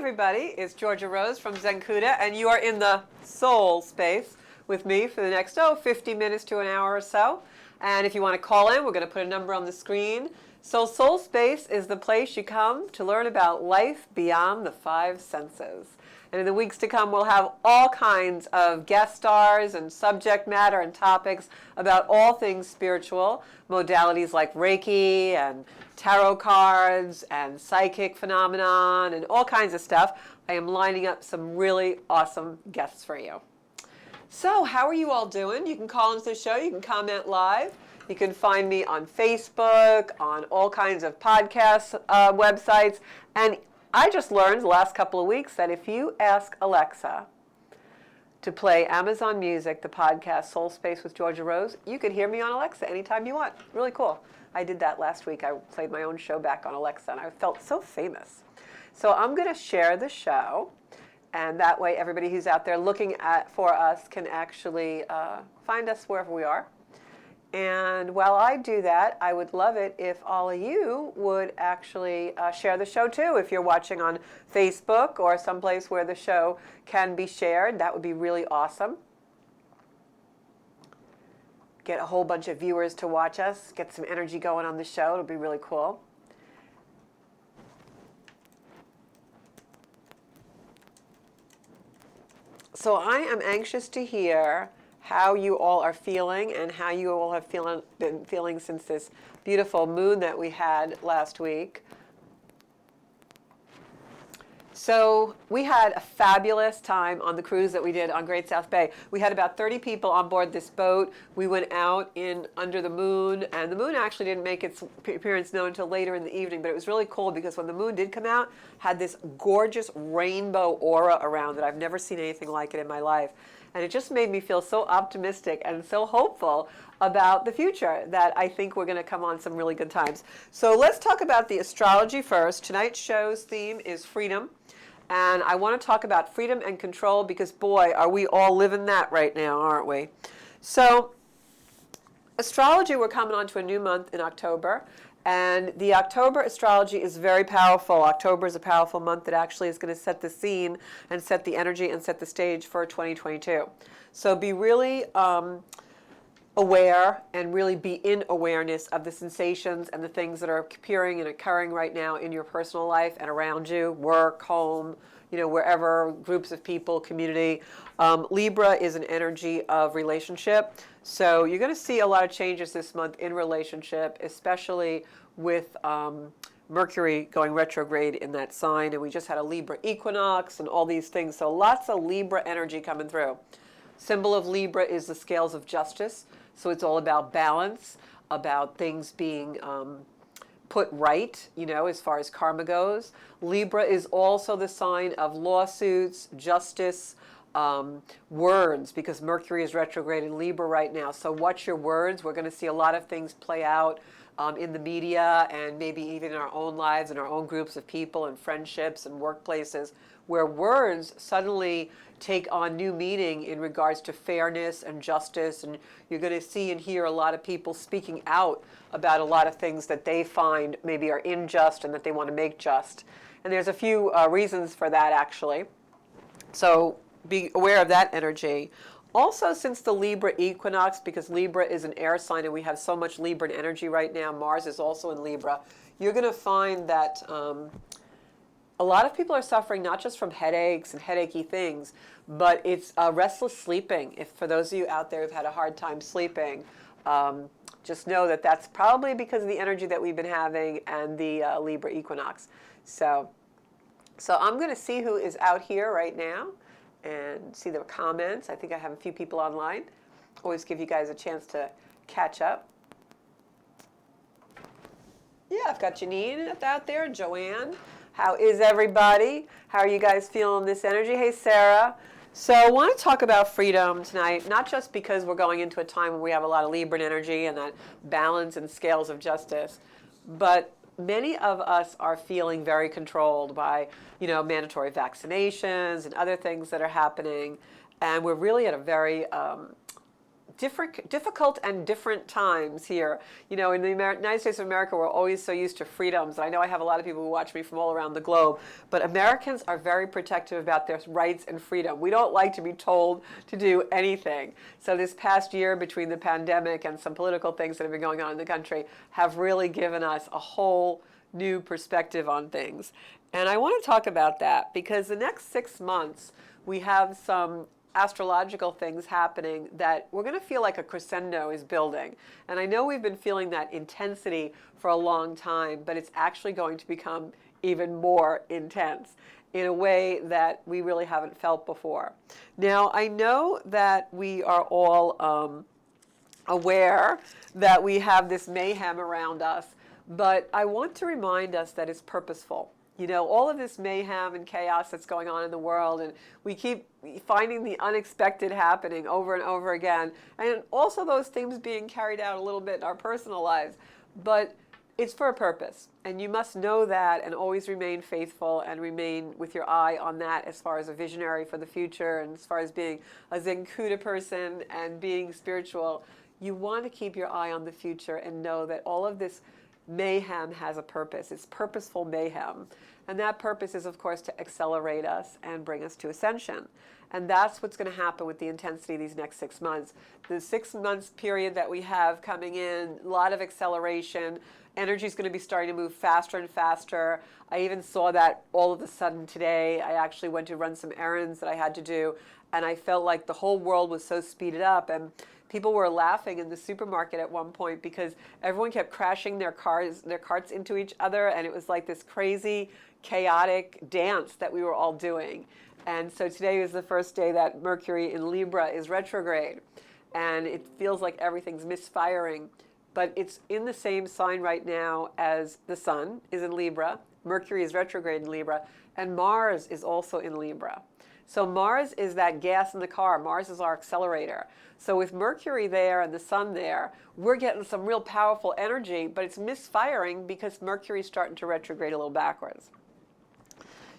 everybody, it's Georgia Rose from Zencuda, and you are in the soul space with me for the next, 50 minutes to an hour or so. And if you want to call in, we're going to put a number on the screen. So soul space is the place you come to learn about life beyond the five senses. And in the weeks to come, we'll have all kinds of guest stars and subject matter and topics about all things spiritual, modalities like Reiki and tarot cards and psychic phenomenon and all kinds of stuff. I am lining up some really awesome guests for you. So how are you all doing? You can call into the show. You can comment live. You can find me on Facebook, on all kinds of podcast websites. And I just learned the last couple of weeks that if you ask Alexa to play Amazon Music, the podcast Soul Space with Georgia Rose, you can hear me on Alexa anytime you want. Really cool. I did that last week. I played my own show back on Alexa, and I felt so famous. So I'm going to share the show, and that way everybody who's out there looking for us can actually find us wherever we are. And while I do that, I would love it if all of you would actually share the show too. If you're watching on Facebook or someplace where the show can be shared, that would be really awesome. Get a whole bunch of viewers to watch us, get some energy going on the show. It'll be really cool. So I am anxious to hear how you all are feeling and how you all have been feeling since this beautiful moon that we had last week. So we had a fabulous time on the cruise that we did on Great South Bay. We had about 30 people on board this boat. We went out in under the moon, and the moon actually didn't make its appearance known until later in the evening, but it was really cool because when the moon did come out, had this gorgeous rainbow aura around it. I've never seen anything like it in my life. And it just made me feel so optimistic and so hopeful about the future that I think we're going to come on some really good times. So let's talk about the astrology first. Tonight's show's theme is freedom. And I want to talk about freedom and control because, boy, are we all living that right now, aren't we? So astrology, we're coming on to a new month in October. And the October astrology is very powerful. October is a powerful month that actually is going to set the scene and set the energy and set the stage for 2022. So be really aware and really be in awareness of the sensations and the things that are appearing and occurring right now in your personal life and around you, work, home, wherever, groups of people, community. Libra is an energy of relationship. So you're going to see a lot of changes this month in relationship, especially with Mercury going retrograde in that sign. And we just had a Libra equinox and all these things. So lots of Libra energy coming through. Symbol of Libra is the scales of justice. So it's all about balance, about things being put right, as far as karma goes. Libra is also the sign of lawsuits, justice, words, because Mercury is retrograde in Libra right now. So watch your words. We're going to see a lot of things play out in the media and maybe even in our own lives and our own groups of people and friendships and workplaces where words suddenly take on new meaning in regards to fairness and justice. And you're going to see and hear a lot of people speaking out about a lot of things that they find maybe are unjust and that they want to make just. And there's a few reasons for that, actually. So be aware of that energy. Also, since the Libra equinox, because Libra is an air sign and we have so much Libra energy right now, Mars is also in Libra, you're going to find that a lot of people are suffering not just from headaches and headachy things, but it's restless sleeping. If for those of you out there who've had a hard time sleeping, just know that that's probably because of the energy that we've been having and the Libra equinox. So I'm going to see who is out here right now and see the comments. I think I have a few people online. Always give you guys a chance to catch up. Yeah, I've got Janine out there, Joanne. How is everybody? How are you guys feeling this energy? Hey, Sarah. So I want to talk about freedom tonight, not just because we're going into a time where we have a lot of Libra energy and that balance and scales of justice, but many of us are feeling very controlled by, mandatory vaccinations and other things that are happening. And we're really at a very difficult and different times here. You know, in the United States of America, we're always so used to freedoms. I know I have a lot of people who watch me from all around the globe, but Americans are very protective about their rights and freedom. We don't like to be told to do anything. So this past year, between the pandemic and some political things that have been going on in the country, have really given us a whole new perspective on things. And I want to talk about that because the next 6 months, we have some astrological things happening that we're going to feel like a crescendo is building. And I know we've been feeling that intensity for a long time, but it's actually going to become even more intense in a way that we really haven't felt before. Now, I know that we are all aware that we have this mayhem around us, but I want to remind us that it's purposeful. You know, all of this mayhem and chaos that's going on in the world, and we keep finding the unexpected happening over and over again, and also those things being carried out a little bit in our personal lives. But it's for a purpose, and you must know that and always remain faithful and remain with your eye on that as far as a visionary for the future and as far as being a Zen Kuda person and being spiritual. You want to keep your eye on the future and know that all of this mayhem has a purpose. It's purposeful mayhem. And that purpose is, of course, to accelerate us and bring us to ascension. And that's what's going to happen with the intensity of these next 6 months. The 6 months period that we have coming in, a lot of acceleration. Energy is going to be starting to move faster and faster. I even saw that all of a sudden today. I actually went to run some errands that I had to do, and I felt like the whole world was so speeded up. And people were laughing in the supermarket at one point because everyone kept crashing their carts into each other, and it was like this crazy, chaotic dance that we were all doing. And so today is the first day that Mercury in Libra is retrograde, and it feels like everything's misfiring, but it's in the same sign right now as the Sun is in Libra, Mercury is retrograde in Libra, and Mars is also in Libra. So Mars is that gas in the car. Mars is our accelerator. So with Mercury there and the Sun there, we're getting some real powerful energy, but it's misfiring because Mercury's starting to retrograde a little backwards.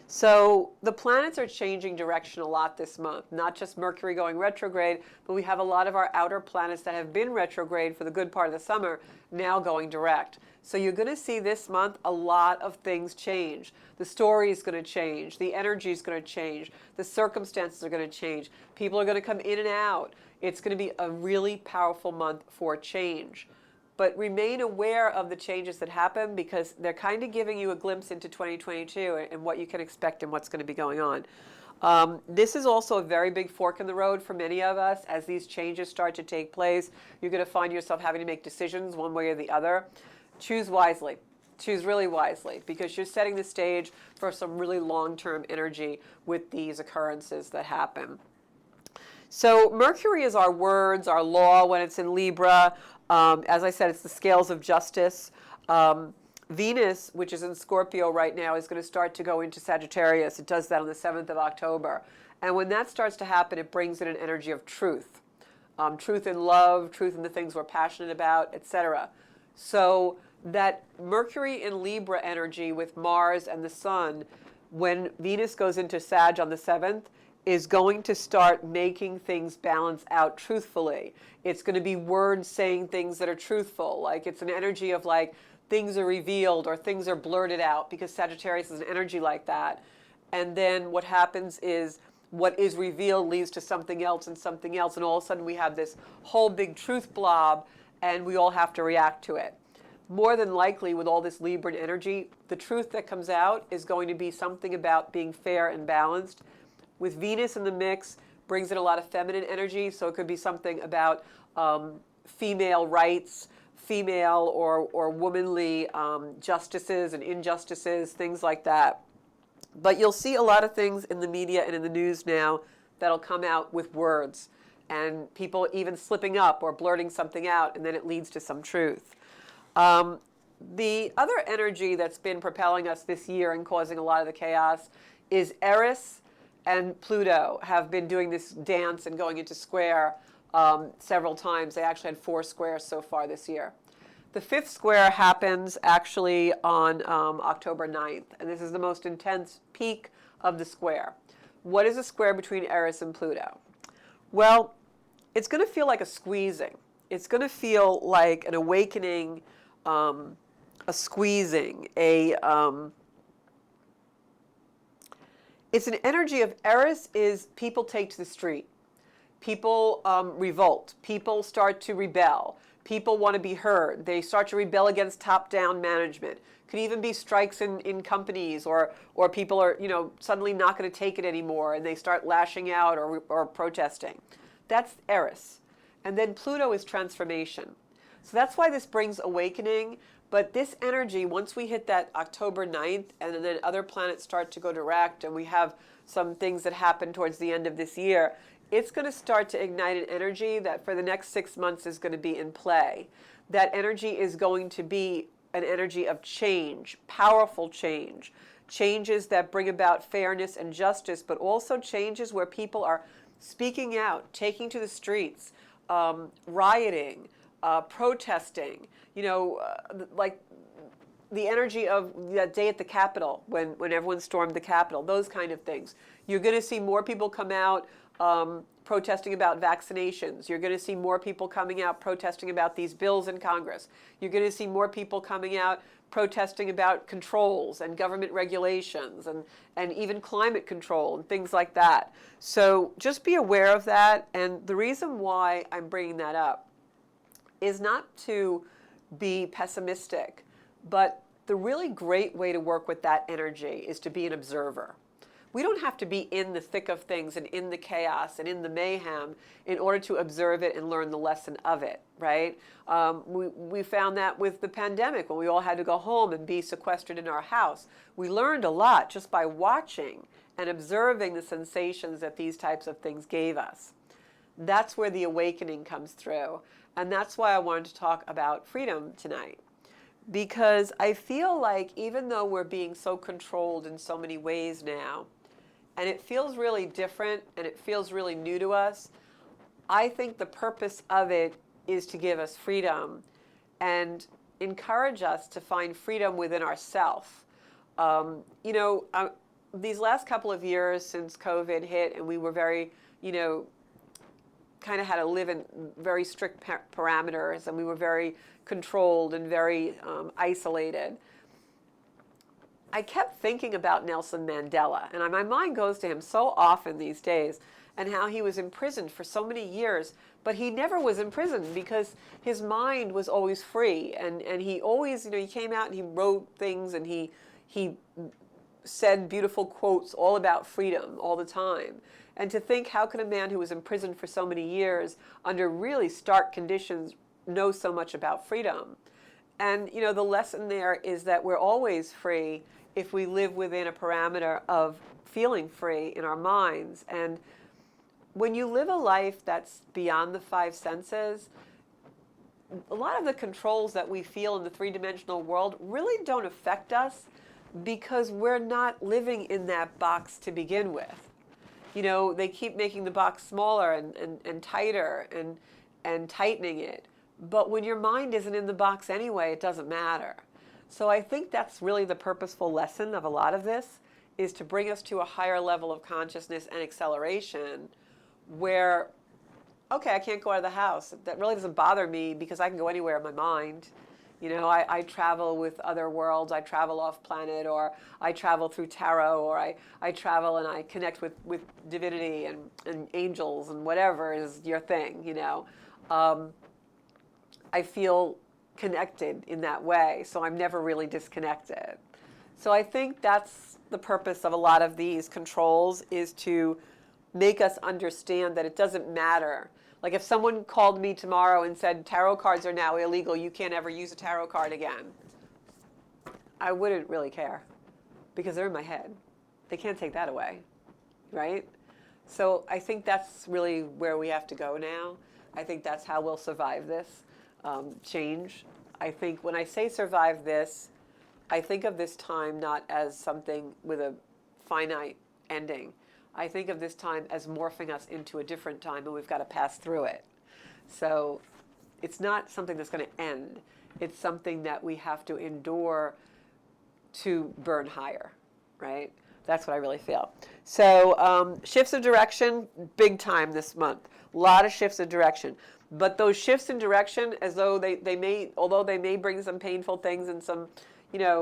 So the planets are changing direction a lot this month, not just Mercury going retrograde, but we have a lot of our outer planets that have been retrograde for the good part of the summer now going direct. So you're going to see this month a lot of things change. The story is going to change. The energy is going to change. The circumstances are going to change. People are going to come in and out. It's going to be a really powerful month for change. But remain aware of the changes that happen because they're kind of giving you a glimpse into 2022 and what you can expect and what's going to be going on. This is also a very big fork in the road for many of us. As these changes start to take place, you're going to find yourself having to make decisions one way or the other. Choose wisely. Choose really wisely because you're setting the stage for some really long-term energy with these occurrences that happen. So Mercury is our words, our law when it's in Libra. As I said, it's the scales of justice. Venus, which is in Scorpio right now, is going to start to go into Sagittarius. It does that on the 7th of October. And when that starts to happen, it brings in an energy of truth. Truth in love, truth in the things we're passionate about, etc. So that Mercury in Libra energy with Mars and the Sun, when Venus goes into Sag on the 7th, is going to start making things balance out truthfully. It's going to be words saying things that are truthful. Like it's an energy of like things are revealed or things are blurted out because Sagittarius is an energy like that. And then what happens is what is revealed leads to something else and something else. And all of a sudden we have this whole big truth blob and we all have to react to it. More than likely with all this Libran energy, the truth that comes out is going to be something about being fair and balanced. With Venus in the mix, brings in a lot of feminine energy, so it could be something about female rights, female or womanly justices and injustices, things like that. But you'll see a lot of things in the media and in the news now that'll come out with words, and people even slipping up or blurting something out, and then it leads to some truth. The other energy that's been propelling us this year and causing a lot of the chaos is Eris and Pluto have been doing this dance and going into square several times. They actually had 4 squares so far this year. The 5th square happens actually on October 9th, and this is the most intense peak of the square. What is a square between Eris and Pluto? Well, it's going to feel like a squeezing. It's going to feel like an awakening, a squeezing, it's an energy of Eris is people take to the street. People revolt. People start to rebel. People want to be heard. They start to rebel against top-down management. Could even be strikes in companies, or people are, suddenly not going to take it anymore, and they start lashing out or protesting. That's Eris. And then Pluto is transformation. So that's why this brings awakening. But this energy, once we hit that October 9th, and then other planets start to go direct, and we have some things that happen towards the end of this year, it's going to start to ignite an energy that for the next 6 months is going to be in play. That energy is going to be an energy of change, powerful change, changes that bring about fairness and justice, but also changes where people are speaking out, taking to the streets, rioting, protesting, like the energy of that day at the Capitol when everyone stormed the Capitol, those kind of things. You're going to see more people come out protesting about vaccinations. You're going to see more people coming out protesting about these bills in Congress. You're going to see more people coming out protesting about controls and government regulations and even climate control and things like that. So just be aware of that. And the reason why I'm bringing that up is not to be pessimistic, but the really great way to work with that energy is to be an observer. We don't have to be in the thick of things and in the chaos and in the mayhem in order to observe it and learn the lesson of it, right? We found that with the pandemic when we all had to go home and be sequestered in our house. We learned a lot just by watching and observing the sensations that these types of things gave us. That's where the awakening comes through. And that's why I wanted to talk about freedom tonight. Because I feel like even though we're being so controlled in so many ways now, and it feels really different and it feels really new to us, I think the purpose of it is to give us freedom and encourage us to find freedom within ourselves. These last couple of years since COVID hit and we were very, kind of had to live in very strict parameters, and we were very controlled and very isolated. I kept thinking about Nelson Mandela, and my mind goes to him so often these days, and how he was imprisoned for so many years, but he never was imprisoned because his mind was always free, and he always, he came out and he wrote things, and he said beautiful quotes all about freedom all the time. And to think, how can a man who was imprisoned for so many years under really stark conditions know so much about freedom? And, the lesson there is that we're always free if we live within a parameter of feeling free in our minds. And when you live a life that's beyond the five senses, a lot of the controls that we feel in the three-dimensional world really don't affect us because we're not living in that box to begin with. They keep making the box smaller and tighter and tightening it. But when your mind isn't in the box anyway, it doesn't matter. So I think that's really the purposeful lesson of a lot of this, is to bring us to a higher level of consciousness and acceleration where, okay, I can't go out of the house. That really doesn't bother me because I can go anywhere in my mind. I travel with other worlds. I travel off planet, or I travel through tarot, or I travel and I connect with divinity and angels and whatever is your thing, I feel connected in that way, so I'm never really disconnected. So I think that's the purpose of a lot of these controls, is to make us understand that it doesn't matter. Like if someone called me tomorrow and said, tarot cards are now illegal, you can't ever use a tarot card again, I wouldn't really care because they're in my head. They can't take that away, right? So I think that's really where we have to go now. I think that's how we'll survive this change. I think when I say survive this, I think of this time not as something with a finite ending. I think of this time as morphing us into a different time, and we've got to pass through it. So it's not something that's going to end. It's something that we have to endure to burn higher, right? That's what I really feel. So shifts of direction, big time this month. A lot of shifts of direction. But those shifts in direction, as though although they may bring some painful things and some,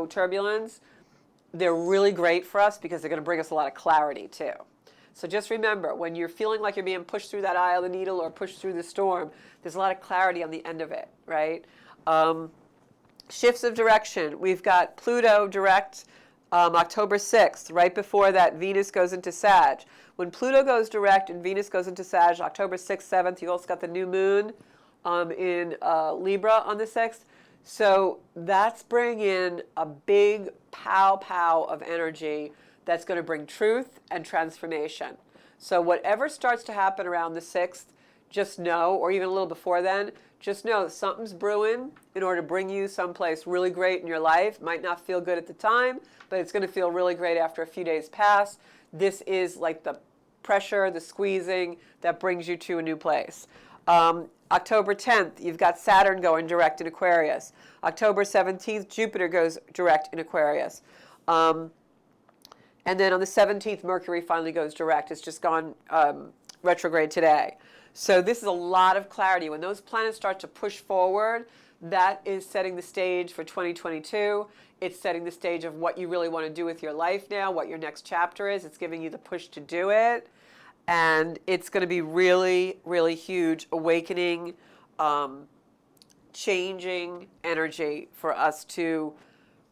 turbulence, they're really great for us because they're going to bring us a lot of clarity too. So just remember, when you're feeling like you're being pushed through that eye of the needle or pushed through the storm, there's a lot of clarity on the end of it, right? Shifts of direction. We've got Pluto direct October 6th, right before that Venus goes into Sag. When Pluto goes direct and Venus goes into Sag, October 6th, 7th, you also got the new moon in Libra on the 6th. So that's bringing a big pow of energy that's going to bring truth and transformation. So whatever starts to happen around the 6th, just know, or even a little before then, just know that something's brewing in order to bring you someplace really great in your life. Might not feel good at the time, but it's going to feel really great after a few days pass. This is like the pressure, the squeezing that brings you to a new place. October 10th, you've got Saturn going direct in Aquarius. October 17th, Jupiter goes direct in Aquarius. And then on the 17th, Mercury finally goes direct. It's just gone retrograde today. So this is a lot of clarity. When those planets start to push forward, that is setting the stage for 2022. It's setting the stage of what you really want to do with your life now, what your next chapter is. It's giving you the push to do it. And it's going to be really, really huge awakening, changing energy for us to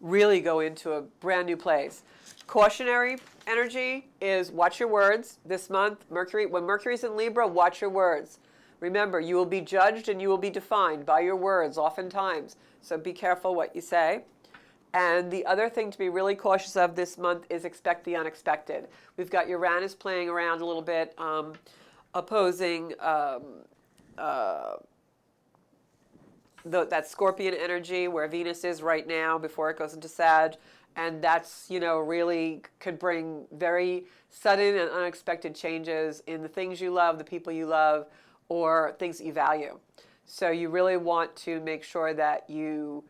really go into a brand new place. Cautionary energy is watch your words this month. When Mercury's in Libra, watch your words. Remember, you will be judged and you will be defined by your words oftentimes. So be careful what you say. And the other thing to be really cautious of this month is expect the unexpected. We've got Uranus playing around a little bit, opposing that Scorpion energy where Venus is right now before it goes into Sag. And that's, really could bring very sudden and unexpected changes in the things you love, the people you love, or things that you value. So you really want to make sure that you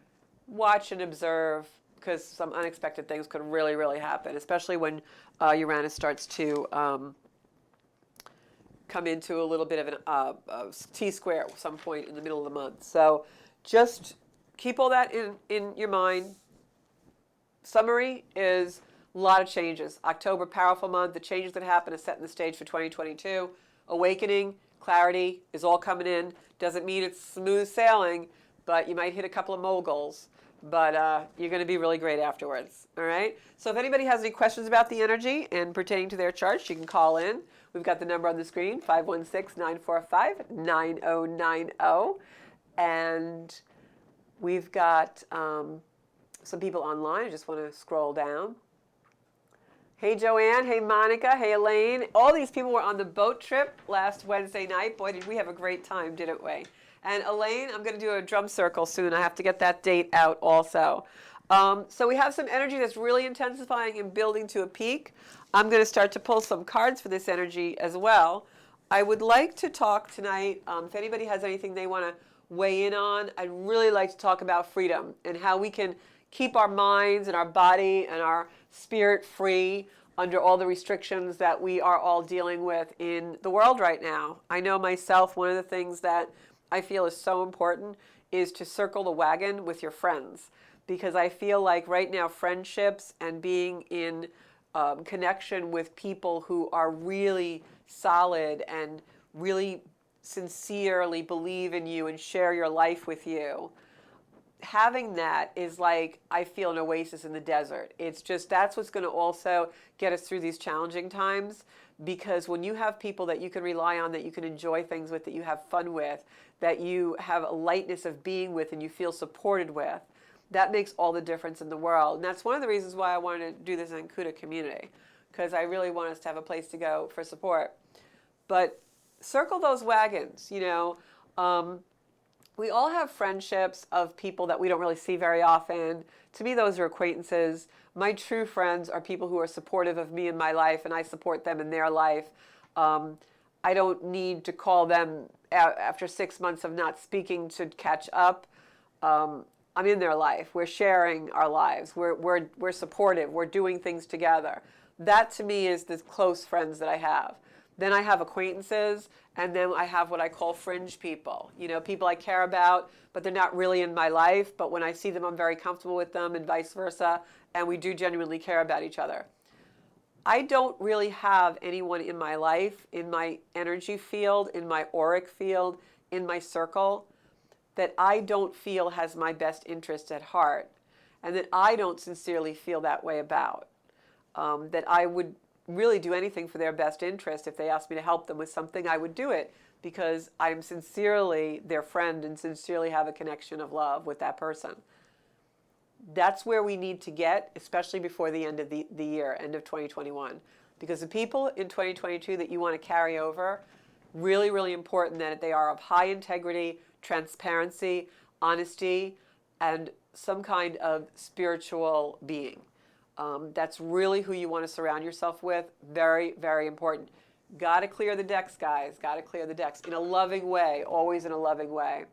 watch and observe because some unexpected things could really, really happen, especially when Uranus starts to come into a little bit of a T-square at some point in the middle of the month. So just keep all that in your mind. Summary is a lot of changes. October, powerful month. The changes that happen is setting the stage for 2022. Awakening, clarity is all coming in. Doesn't mean it's smooth sailing, but you might hit a couple of moguls. But you're going to be really great afterwards. All right? So if anybody has any questions about the energy and pertaining to their charts, you can call in. We've got the number on the screen, 516-945-9090. And we've got some people online. I just want to scroll down. Hey, Joanne. Hey, Monica. Hey, Elaine. All these people were on the boat trip last Wednesday night. Boy, did we have a great time, didn't we? And Elaine, I'm going to do a drum circle soon. I have to get that date out also. So we have some energy that's really intensifying and building to a peak. I'm going to start to pull some cards for this energy as well. I would like to talk tonight, if anybody has anything they want to weigh in on, I'd really like to talk about freedom and how we can keep our minds and our body and our spirit free under all the restrictions that we are all dealing with in the world right now. I know myself, one of the things that I feel is so important is to circle the wagon with your friends, because I feel like right now friendships and being in connection with people who are really solid and really sincerely believe in you and share your life with you, having that is like, I feel an oasis in the desert. It's just, that's what's going to also get us through these challenging times, because when you have people that you can rely on, that you can enjoy things with, that you have fun with, that you have a lightness of being with and you feel supported with, that makes all the difference in the world. And that's one of the reasons why I wanted to do this Ankuta community, because I really want us to have a place to go for support. But circle those wagons, we all have friendships of people that we don't really see very often. To me, those are acquaintances. My true friends are people who are supportive of me in my life, and I support them in their life. I don't need to call them after 6 months of not speaking to catch up. I'm in their life. We're sharing our lives. We're supportive. We're doing things together. That to me is the close friends that I have. Then I have acquaintances, and then I have what I call fringe people. People I care about, but they're not really in my life. But when I see them, I'm very comfortable with them, and vice versa. And we do genuinely care about each other. I don't really have anyone in my life, in my energy field, in my auric field, in my circle, that I don't feel has my best interest at heart, and that I don't sincerely feel that way about. That I would really do anything for their best interest. If they asked me to help them with something, I would do it because I'm sincerely their friend and sincerely have a connection of love with that person. That's where we need to get, especially before the end of the year, end of 2021. Because the people in 2022 that you want to carry over, really, really important that they are of high integrity, transparency, honesty, and some kind of spiritual being. That's really who you want to surround yourself with. Very, very important. Got to clear the decks, guys. Got to clear the decks in a loving way, always in a loving way.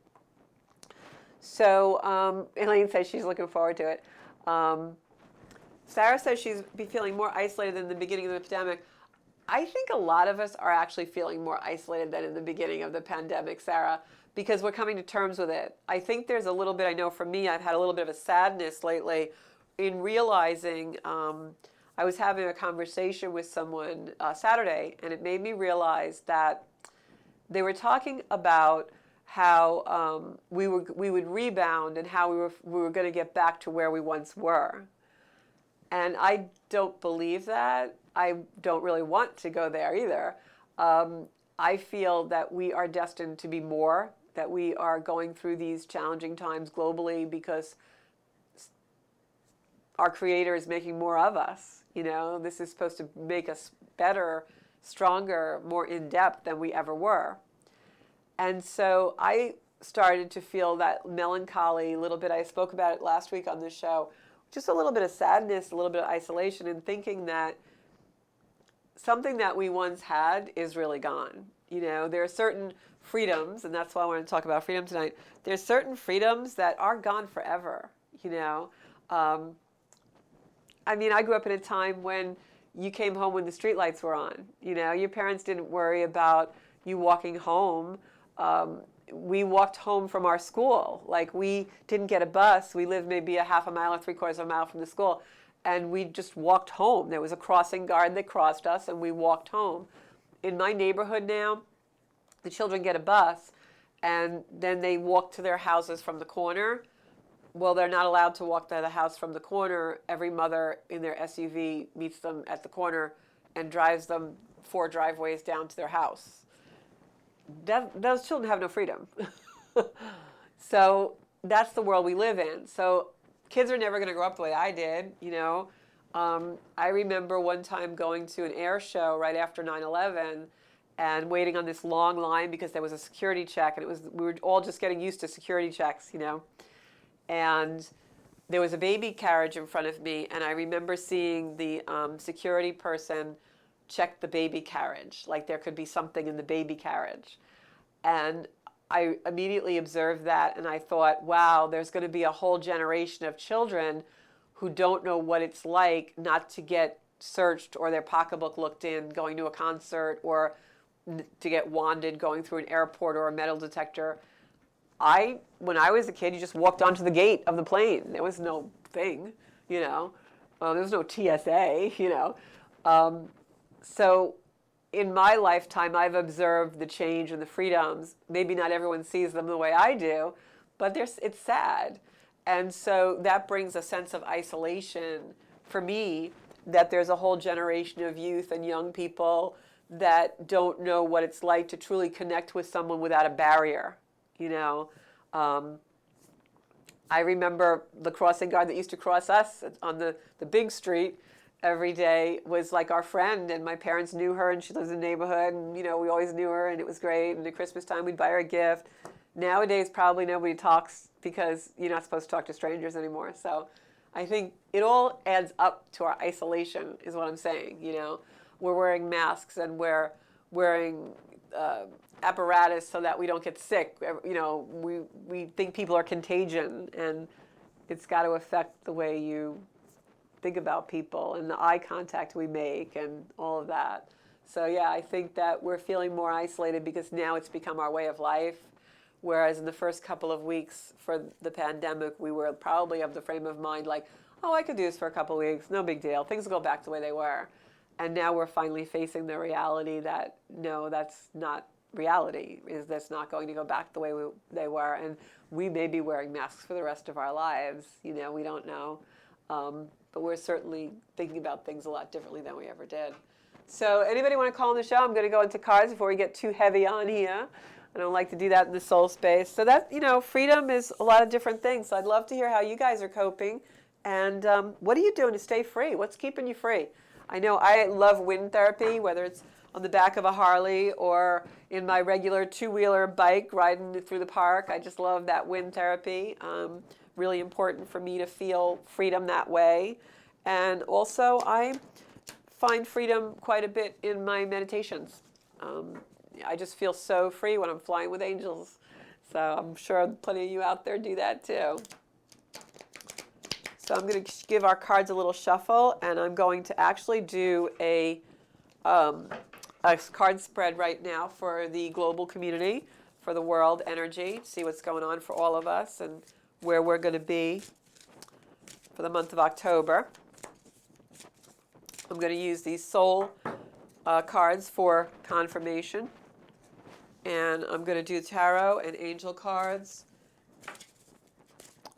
So Elaine says she's looking forward to it. Sarah says she's be feeling more isolated than the beginning of the pandemic. I think a lot of us are actually feeling more isolated than in the beginning of the pandemic, Sarah, because we're coming to terms with it. I think there's a little bit, I know for me, I've had a little bit of a sadness lately in realizing, I was having a conversation with someone Saturday, and it made me realize that they were talking about how we would rebound and how we were going to get back to where we once were. And I don't believe that. I don't really want to go there either. I feel that we are destined to be more, that we are going through these challenging times globally because our Creator is making more of us. This is supposed to make us better, stronger, more in-depth than we ever were. And so I started to feel that melancholy a little bit. I spoke about it last week on this show. Just a little bit of sadness, a little bit of isolation, and thinking that something that we once had is really gone. There are certain freedoms, and that's why I want to talk about freedom tonight. There's certain freedoms that are gone forever. I grew up in a time when you came home when the streetlights were on. Your parents didn't worry about you walking home. We walked home from our school. Like, we didn't get a bus. We lived maybe a half a mile or 3/4 of a mile from the school. And we just walked home. There was a crossing guard that crossed us, and we walked home. In my neighborhood now, the children get a bus, and then they walk to their houses from the corner. Well, they're not allowed to walk to the house from the corner. Every mother in their SUV meets them at the corner and drives them 4 driveways down to their house. Those children have no freedom. So that's the world we live in. So kids are never going to grow up the way I did, I remember one time going to an air show right after 9/11 and waiting on this long line because there was a security check, and we were all just getting used to security checks, And there was a baby carriage in front of me, and I remember seeing the security person check the baby carriage, like there could be something in the baby carriage. And I immediately observed that, and I thought, wow, there's going to be a whole generation of children who don't know what it's like not to get searched or their pocketbook looked in going to a concert, or to get wanded going through an airport or a metal detector. When I was a kid, you just walked onto the gate of the plane. There was no thing, there was no TSA, So in my lifetime, I've observed the change and the freedoms. Maybe not everyone sees them the way I do, but it's sad. And so that brings a sense of isolation for me, that there's a whole generation of youth and young people that don't know what it's like to truly connect with someone without a barrier. I remember the crossing guard that used to cross us on the big street every day was like our friend, and my parents knew her, and she lives in the neighborhood, and we always knew her, and it was great. And at Christmas time, we'd buy her a gift. Nowadays, probably nobody talks because you're not supposed to talk to strangers anymore. So I think it all adds up to our isolation, is what I'm saying. We're wearing masks, and we're wearing apparatus so that we don't get sick. We think people are contagion, and it's got to affect the way you think about people and the eye contact we make and all of that. So yeah, I think that we're feeling more isolated because now it's become our way of life. Whereas in the first couple of weeks for the pandemic, we were probably of the frame of mind like, oh, I could do this for a couple of weeks, no big deal. Things will go back to the way they were. And now we're finally facing the reality that, no, that's not reality, is that's not going to go back the way they were. And we may be wearing masks for the rest of our lives. You know, we don't know. But we're certainly thinking about things a lot differently than we ever did. So anybody want to call on the show? I'm going to go into cards before we get too heavy on here. I don't like to do that in the soul space. So that, you know, freedom is a lot of different things. So I'd love to hear how you guys are coping. And what are you doing to stay free? What's keeping you free? I know I love wind therapy, whether it's on the back of a Harley or in my regular two-wheeler bike riding through the park. I just love that wind therapy. Really important for me to feel freedom that way. And also I find freedom quite a bit in my meditations. I just feel so free when I'm flying with angels. So I'm sure plenty of you out there do that too. So I'm going to give our cards a little shuffle, and I'm going to actually do a card spread right now for the global community, for the world energy, see what's going on for all of us and where we're going to be for the month of October. I'm going to use these soul cards for confirmation. And I'm going to do tarot and angel cards.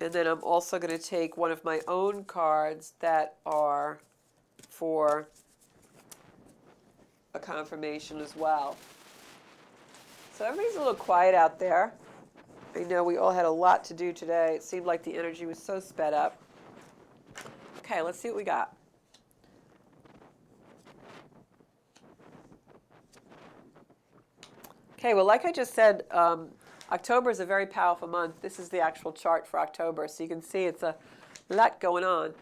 And then I'm also going to take one of my own cards that are for a confirmation as well. So everybody's a little quiet out there. I know we all had a lot to do today. It seemed like the energy was so sped up. Okay, let's see what we got. Okay, well, like I just said, October is a very powerful month. This is the actual chart for October, so you can see it's a lot going on.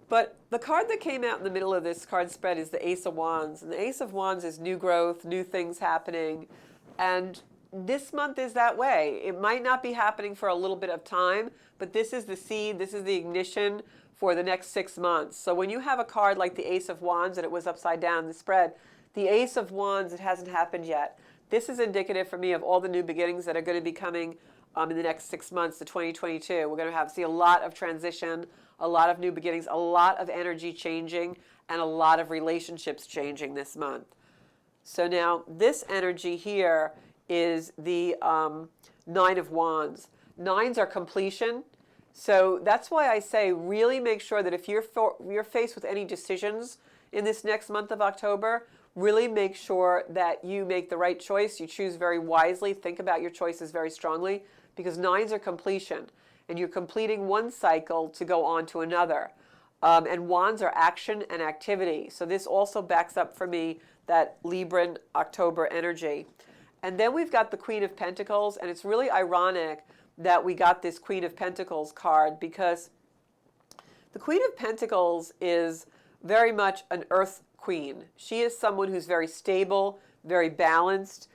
But the card that came out in the middle of this card spread is the Ace of Wands. And the Ace of Wands is new growth, new things happening. And this month is that way. It might not be happening for a little bit of time, but this is the seed, this is the ignition for the next 6 months. So when you have a card like the Ace of Wands, and it was upside down in the spread, the Ace of Wands, it hasn't happened yet. This is indicative for me of all the new beginnings that are going to be coming in the next 6 months to 2022. We're going to see a lot of transition, a lot of new beginnings, a lot of energy changing, and a lot of relationships changing this month. So now this energy here is the Nine of Wands. Nines are completion. So that's why I say really make sure that if you're faced with any decisions in this next month of October, really make sure that you make the right choice. You choose very wisely. Think about your choices very strongly, because nines are completion. And you're completing one cycle to go on to another. And wands are action and activity. So this also backs up for me that Libran October energy. And then we've got the Queen of Pentacles. And it's really ironic that we got this Queen of Pentacles card, because the Queen of Pentacles is very much an earth queen. She is someone who's very stable, very balanced,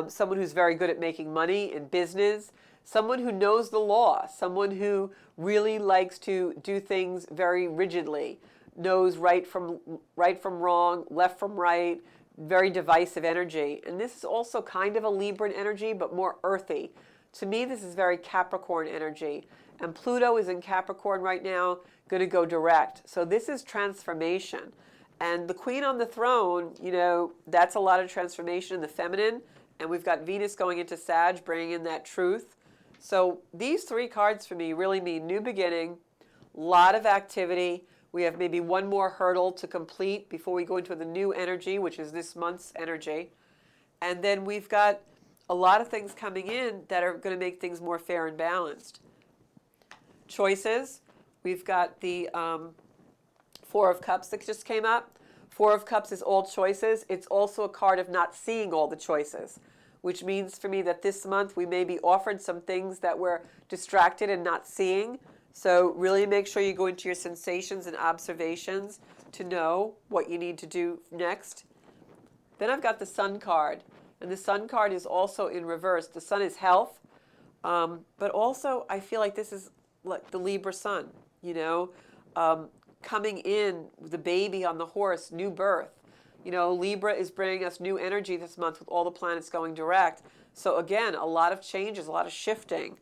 someone who's very good at making money in business, someone who knows the law, someone who really likes to do things very rigidly, knows right from wrong, left from right, very divisive energy. And this is also kind of a Libran energy, but more earthy. To me, this is very Capricorn energy. And Pluto is in Capricorn right now, going to go direct. So this is transformation. And the Queen on the throne, you know, that's a lot of transformation in the feminine. And we've got Venus going into Sag, bringing in that truth. So these three cards for me really mean new beginning, a lot of activity. We have maybe one more hurdle to complete before we go into the new energy, which is this month's energy. And then we've got a lot of things coming in that are going to make things more fair and balanced. Choices. We've got the Four of Cups that just came up. Four of Cups is all choices. It's also a card of not seeing all the choices, which means for me that this month we may be offered some things that we're distracted and not seeing. So really make sure you go into your sensations and observations to know what you need to do next. Then I've got the Sun card. And the Sun card is also in reverse. The Sun is health. But also I feel like this is like the Libra Sun, you know. coming in, the baby on the horse, new birth. You know, Libra is bringing us new energy this month with all the planets going direct. So again, a lot of changes, a lot of shifting.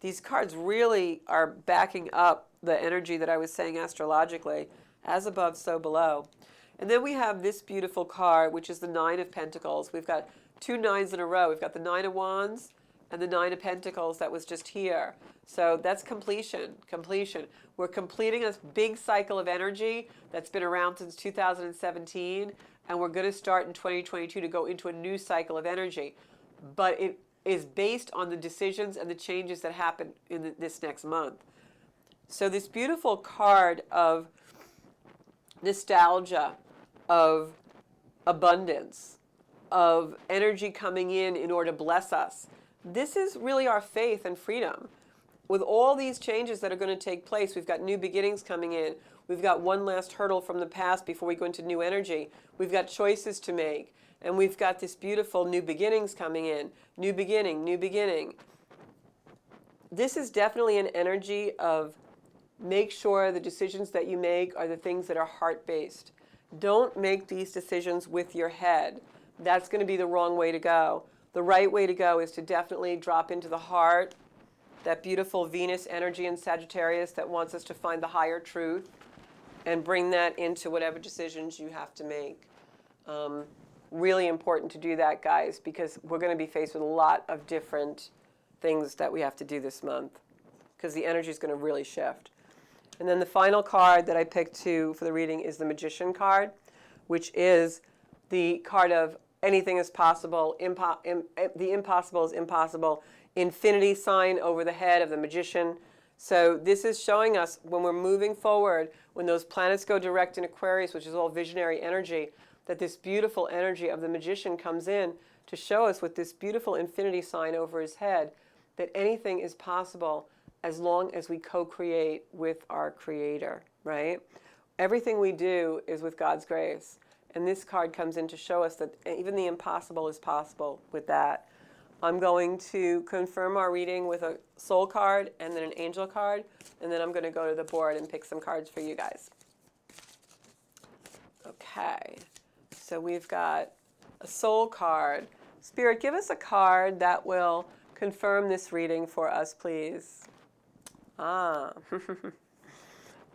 These cards really are backing up the energy that I was saying astrologically, as above, so below. And then we have this beautiful card, which is the Nine of Pentacles. We've got two nines in a row. We've got the Nine of Wands and the Nine of Pentacles that was just here. So that's completion, completion. We're completing a big cycle of energy that's been around since 2017, and we're going to start in 2022 to go into a new cycle of energy. But it is based on the decisions and the changes that happen in this next month. So this beautiful card of nostalgia, of abundance, of energy coming in order to bless us. This is really our faith and freedom. With all these changes that are going to take place, we've got new beginnings coming in. We've got one last hurdle from the past before we go into new energy. We've got choices to make. And we've got this beautiful new beginnings coming in. New beginning, new beginning. This is definitely an energy of make sure the decisions that you make are the things that are heart-based. Don't make these decisions with your head. That's going to be the wrong way to go. The right way to go is to definitely drop into the heart, that beautiful Venus energy in Sagittarius that wants us to find the higher truth and bring that into whatever decisions you have to make. Really important to do that, guys, because we're going to be faced with a lot of different things that we have to do this month because the energy is going to really shift. And then the final card that I picked for the reading is the Magician card, which is the card of anything is possible, the impossible is impossible, infinity sign over the head of the Magician. So this is showing us when we're moving forward, when those planets go direct in Aquarius, which is all visionary energy, that this beautiful energy of the Magician comes in to show us with this beautiful infinity sign over his head that anything is possible as long as we co-create with our Creator, right? Everything we do is with God's grace. And this card comes in to show us that even the impossible is possible with that. I'm going to confirm our reading with a soul card and then an angel card, and then I'm going to go to the board and pick some cards for you guys. Okay, so we've got a soul card. Spirit, give us a card that will confirm this reading for us, please. What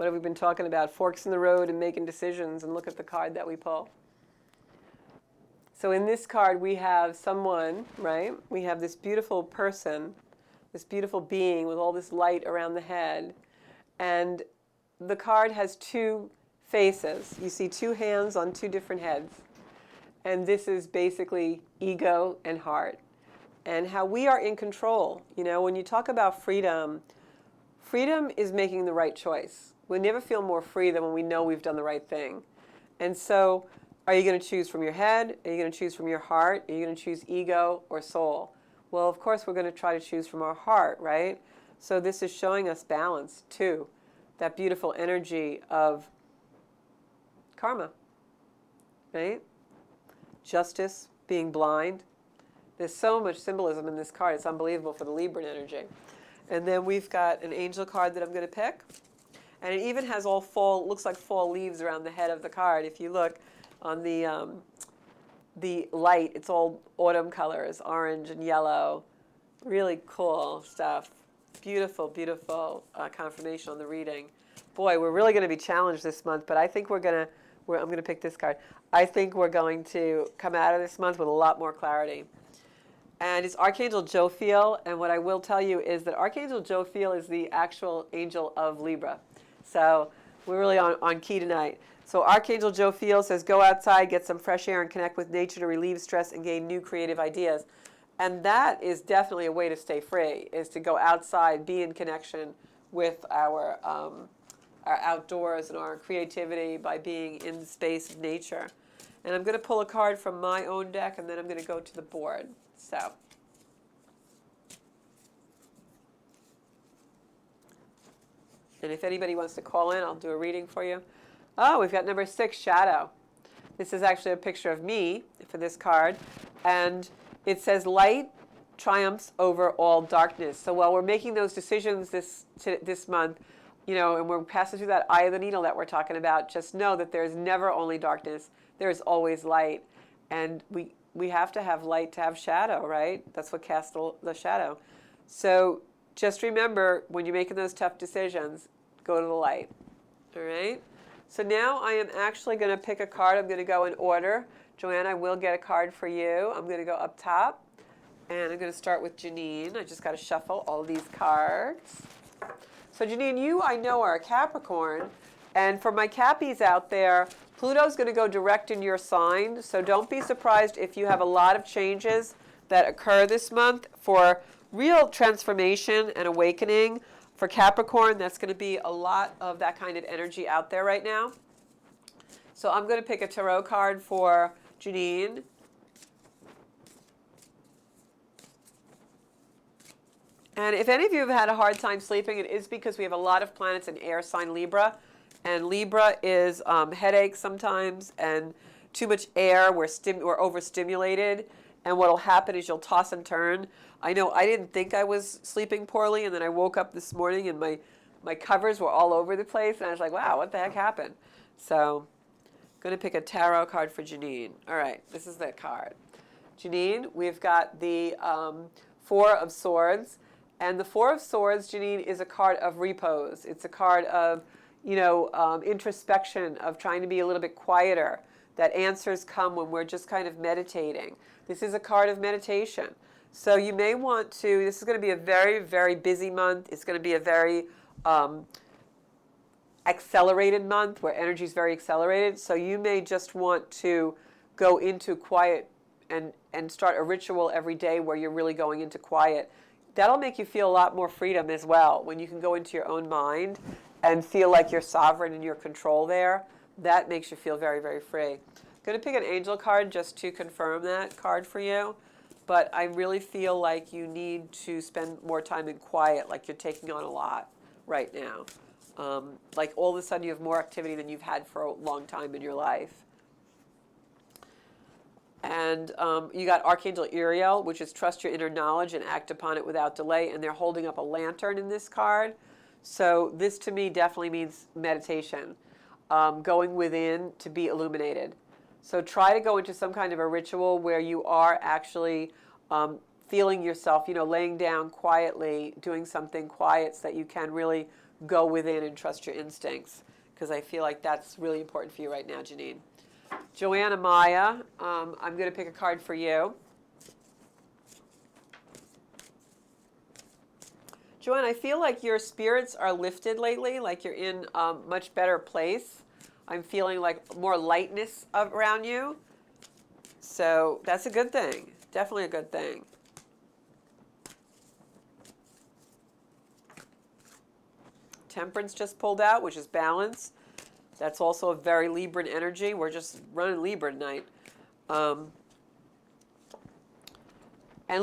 have we been talking about? Forks in the road and making decisions, and look at the card that we pull. So in this card we have someone, right? We have this beautiful person, this beautiful being with all this light around the head. And the card has two faces. You see two hands on two different heads. And this is basically ego and heart. And how we are in control. You know, when you talk about freedom, freedom is making the right choice. We never feel more free than when we know we've done the right thing. And so, are you going to choose from your head? Are you going to choose from your heart? Are you going to choose ego or soul? Well, of course, we're going to try to choose from our heart, right? So this is showing us balance, too. That beautiful energy of karma, right? Justice, being blind. There's so much symbolism in this card. It's unbelievable for the Libran energy. And then we've got an angel card that I'm going to pick. And it even has all fall, looks like fall leaves around the head of the card. If you look on the light, it's all autumn colors, orange and yellow. Really cool stuff. Beautiful, beautiful confirmation on the reading. Boy, we're really going to be challenged this month, but I think I'm going to pick this card. I think we're going to come out of this month with a lot more clarity. And it's Archangel Jophiel, and what I will tell you is that Archangel Jophiel is the actual angel of Libra. So we're really on key tonight. So Archangel Jophiel says, go outside, get some fresh air, and connect with nature to relieve stress and gain new creative ideas. And that is definitely a way to stay free, is to go outside, be in connection with our outdoors and our creativity by being in the space of nature. And I'm going to pull a card from my own deck, and then I'm going to go to the board. So, and if anybody wants to call in, I'll do a reading for you. Oh, we've got number 6, Shadow. This is actually a picture of me for this card. And it says, light triumphs over all darkness. So while we're making those decisions this month, and we're passing through that eye of the needle that we're talking about, just know that there's never only darkness. There's always light. And we have to have light to have shadow, right? That's what casts the shadow. So just remember, when you're making those tough decisions, go to the light. All right? So now I am actually going to pick a card. I'm going to go in order. Joanne, I will get a card for you. I'm going to go up top. And I'm going to start with Janine. I just got to shuffle all of these cards. So Janine, you, I know, are a Capricorn. And for my Cappies out there, Pluto's going to go direct in your sign. So don't be surprised if you have a lot of changes that occur this month for real transformation and awakening. For Capricorn, that's going to be a lot of that kind of energy out there right now. So I'm going to pick a tarot card for Janine. And if any of you have had a hard time sleeping, it is because we have a lot of planets in air sign Libra. And Libra is headaches sometimes and too much air. We're overstimulated. And what will happen is you'll toss and turn. I know I didn't think I was sleeping poorly, and then I woke up this morning and my covers were all over the place. And I was like, wow, what the heck happened? So I'm going to pick a tarot card for Janine. All right, this is the card. Janine, we've got the Four of Swords. And the Four of Swords, Janine, is a card of repose. It's a card of, introspection, of trying to be a little bit quieter. That answers come when we're just kind of meditating. This is a card of meditation. So you may want to, this is going to be a very, very busy month. It's going to be a very accelerated month where energy is very accelerated. So you may just want to go into quiet and start a ritual every day where you're really going into quiet. That'll make you feel a lot more freedom as well. When you can go into your own mind and feel like you're sovereign and you're control there, that makes you feel very, very free. I'm going to pick an angel card just to confirm that card for you. But I really feel like you need to spend more time in quiet, like you're taking on a lot right now. Like all of a sudden you have more activity than you've had for a long time in your life. And you got Archangel Uriel, which is trust your inner knowledge and act upon it without delay. And they're holding up a lantern in this card. So this to me definitely means meditation, going within to be illuminated. So try to go into some kind of a ritual where you are actually feeling yourself, laying down quietly, doing something quiet so that you can really go within and trust your instincts. Because I feel like that's really important for you right now, Janine. Joanna Maya, I'm going to pick a card for you. Joanne, I feel like your spirits are lifted lately, like you're in a much better place. I'm feeling like more lightness around you. So that's a good thing. Definitely a good thing. Temperance just pulled out, which is balance. That's also a very Libran energy. We're just running Libra tonight. And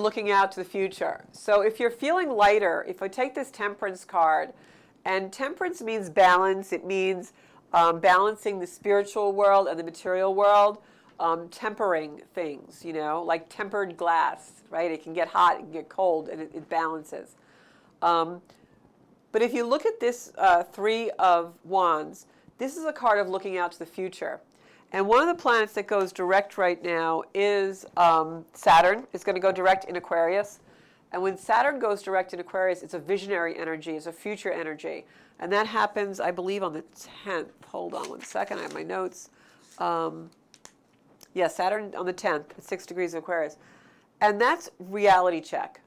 looking out to the future. So if you're feeling lighter, if I take this Temperance card, and Temperance means balance, it means balancing the spiritual world and the material world, tempering things, like tempered glass, right? It can get hot, it can get cold, and it balances. But if you look at this Three of Wands, this is a card of looking out to the future. And one of the planets that goes direct right now is Saturn. It's going to go direct in Aquarius. And when Saturn goes direct in Aquarius, it's a visionary energy, it's a future energy. And that happens, I believe, on the 10th. Hold on one second, I have my notes. Saturn on the 10th, at 6 degrees of Aquarius. And that's reality check.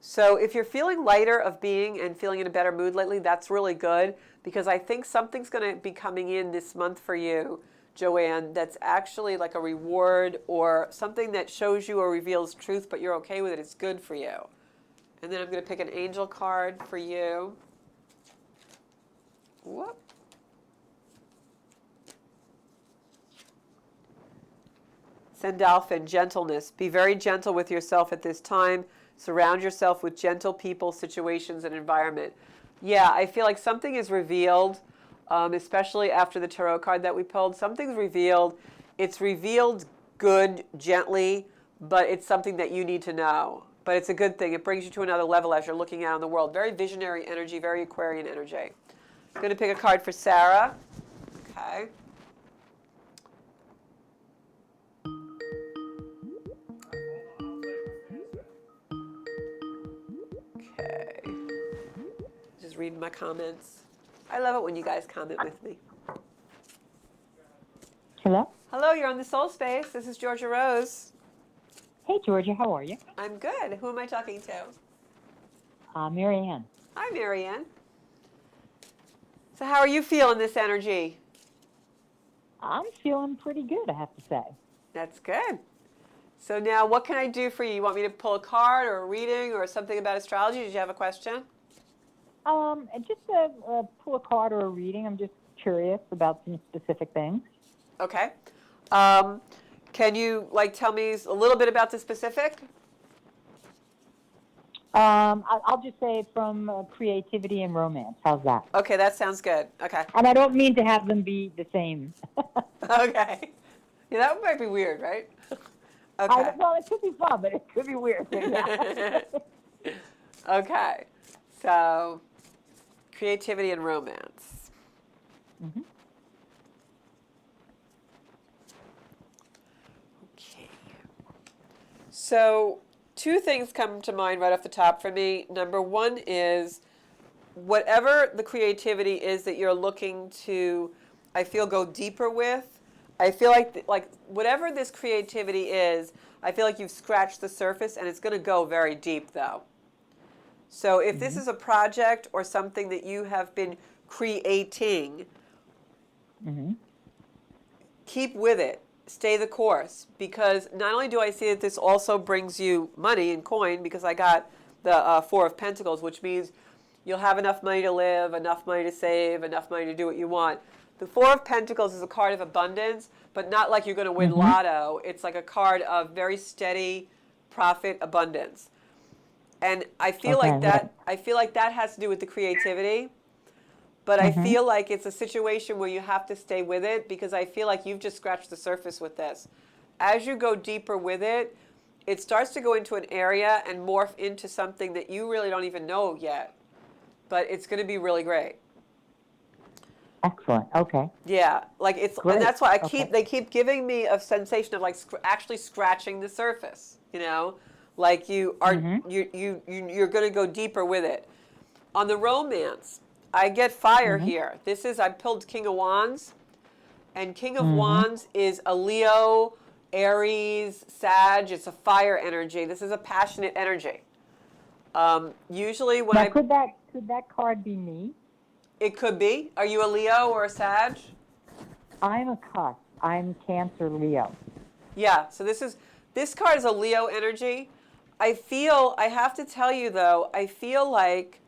So if you're feeling lighter of being and feeling in a better mood lately, that's really good. Because I think something's going to be coming in this month for you, Joanne, that's actually like a reward or something that shows you or reveals truth, but you're okay with it. It's good for you. And then I'm going to pick an angel card for you. Whoop. Sandalphon, gentleness. Be very gentle with yourself at this time. Surround yourself with gentle people, situations, and environment. Yeah, I feel like something is revealed, especially after the tarot card that we pulled. Something's revealed. It's revealed good, gently, but it's something that you need to know. But it's a good thing. It brings you to another level as you're looking out in the world. Very visionary energy, very Aquarian energy. I'm going to pick a card for Sarah. Okay. Okay. Just reading my comments. I love it when you guys comment with me. Hello? Hello, you're on the Soul Space. This is Georgia Rose. Hey, Georgia, how are you? I'm good. Who am I talking to? Mary Ann. Hi, Marianne. So how are you feeling this energy? I'm feeling pretty good, I have to say. That's good. So now what can I do for you? You want me to pull a card or a reading or something about astrology? Did you have a question? Just pull a card or a reading. I'm just curious about some specific things. Okay. Can you tell me a little bit about the specific? I'll just say from creativity and romance. How's that? Okay, that sounds good. Okay. And I don't mean to have them be the same. Okay. Yeah, that might be weird, right? Okay. Well, it could be fun, but it could be weird. Okay. So, creativity and romance. Mm-hmm. Okay. So, two things come to mind right off the top for me. Number one is whatever the creativity is that you're looking to, I feel, go deeper with. I feel like whatever this creativity is, I feel like you've scratched the surface and it's going to go very deep though. So if this is a project or something that you have been creating, keep with it. Stay the course, because not only do I see that this also brings you money and coin, because I got the Four of Pentacles, which means you'll have enough money to live, enough money to save, enough money to do what you want. The Four of Pentacles is a card of abundance, but not like you're going to win lotto. It's like a card of very steady profit abundance. And I feel like that has to do with the creativity. But I feel like it's a situation where you have to stay with it, because I feel like you've just scratched the surface with this. As you go deeper with it, it starts to go into an area and morph into something that you really don't even know yet. But it's going to be really great. Excellent. Okay. Yeah, Great. And that's why they keep giving me a sensation of actually scratching the surface. You know, like you are you're going to go deeper with it. On the romance, I get fire here. I pulled King of Wands, and King of Wands is a Leo, Aries, Sag. It's a fire energy. This is a passionate energy. Usually when now, could that card be me? It could be. Are you a Leo or a Sag? I'm a cusp. I'm Cancer Leo. Yeah. So this card is a Leo energy. I have to tell you though, I feel like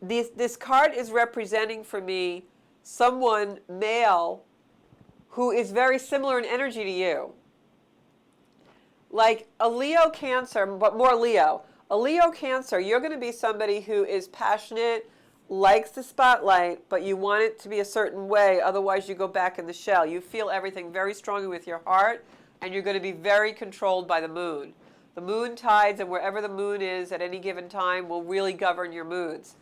this card is representing for me someone, male, who is very similar in energy to you. Like a Leo Cancer, but more Leo. A Leo Cancer, you're going to be somebody who is passionate, likes the spotlight, but you want it to be a certain way, otherwise you go back in the shell. You feel everything very strongly with your heart, and you're going to be very controlled by the moon. The moon tides, and wherever the moon is at any given time, will really govern your moods.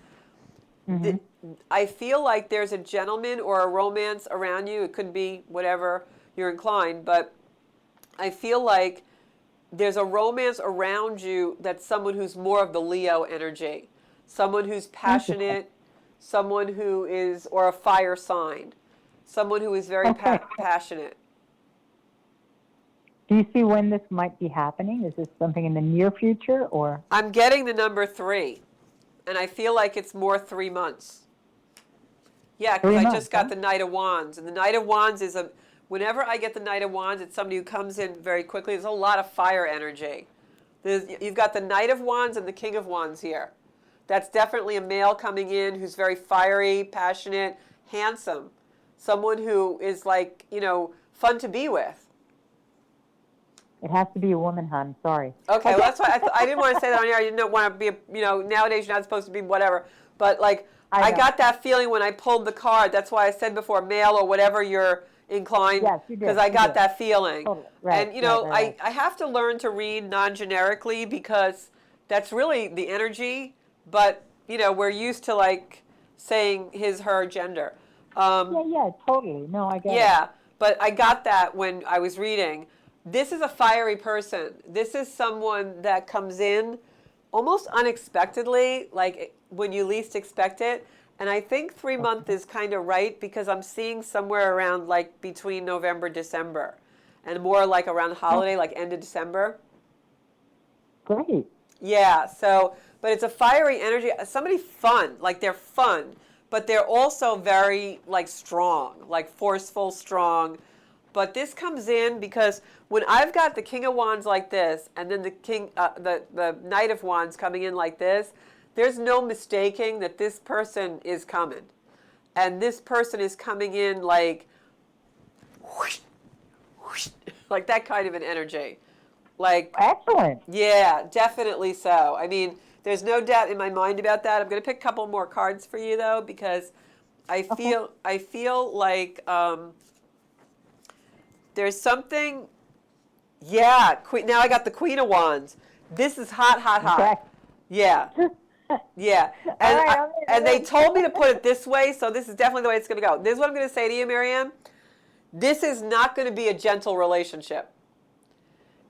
I feel like there's a gentleman or a romance around you. It could be whatever you're inclined, but I feel like there's a romance around you that's someone who's more of the Leo energy, someone who's passionate, someone who is, or a fire sign, someone who is very passionate. Do you see when this might be happening? Is this something in the near future, or? I'm getting the number 3, and I feel like it's more 3 months. Yeah, because I just got the Knight of Wands, and the Knight of Wands is whenever I get the Knight of Wands, it's somebody who comes in very quickly. There's a lot of fire energy. You've got the Knight of Wands and the King of Wands here. That's definitely a male coming in who's very fiery, passionate, handsome. Someone who is fun to be with. It has to be a woman, hon. Sorry. Okay, well, that's why I didn't want to say that on here. I didn't want to be, nowadays you're not supposed to be whatever. But I got that feeling when I pulled the card. That's why I said before, male or whatever you're inclined. Yes, you did. Because I got that feeling. Totally. Right, and, I have to learn to read non-generically, because that's really the energy. But, we're used to saying his, her gender. Yeah, totally. No, I get it. Yeah, but I got that when I was reading. This is a fiery person. This is someone that comes in almost unexpectedly, like when you least expect it. And I think 3 month is kind of right because I'm seeing somewhere around like between November, December, and more like around the holiday, like end of December. Great. Yeah, so, but it's a fiery energy. Somebody fun, like they're fun, but they're also very like strong, like forceful, strong. But this comes in because when I've got the King of Wands like this, and then the the Knight of Wands coming in like this, there's no mistaking that this person is coming, and this person is coming in like, whoosh, whoosh, like that kind of an energy, like. Excellent. Yeah, definitely so. I mean, there's no doubt in my mind about that. I'm going to pick a couple more cards for you though, because I feel like there's something. Yeah, now I got the Queen of Wands. This is hot, hot, hot. Okay. Yeah, yeah. All right, And they told me to put it this way, so this is definitely the way it's going to go. This is what I'm going to say to you, Marianne. This is not going to be a gentle relationship.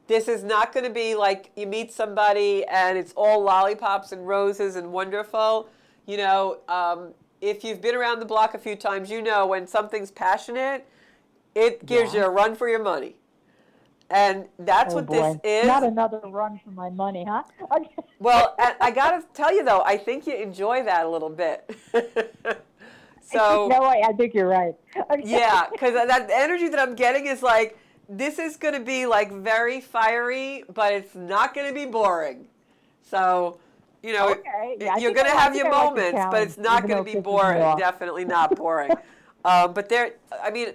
This is not going to be like you meet somebody and it's all lollipops and roses and wonderful. You know, if you've been around the block a few times, you know when something's passionate, it gives you a run for your money. And that's what this is. Not another run for my money, huh? Well, I got to tell you, though, I think you enjoy that a little bit. So, no, I think you're right. yeah, because that energy that I'm getting is like, this is going to be like very fiery, but it's not going to be boring. So, you know, Yeah, you're going to have your moments, but it's not going to be boring. Definitely not boring. But there, I mean,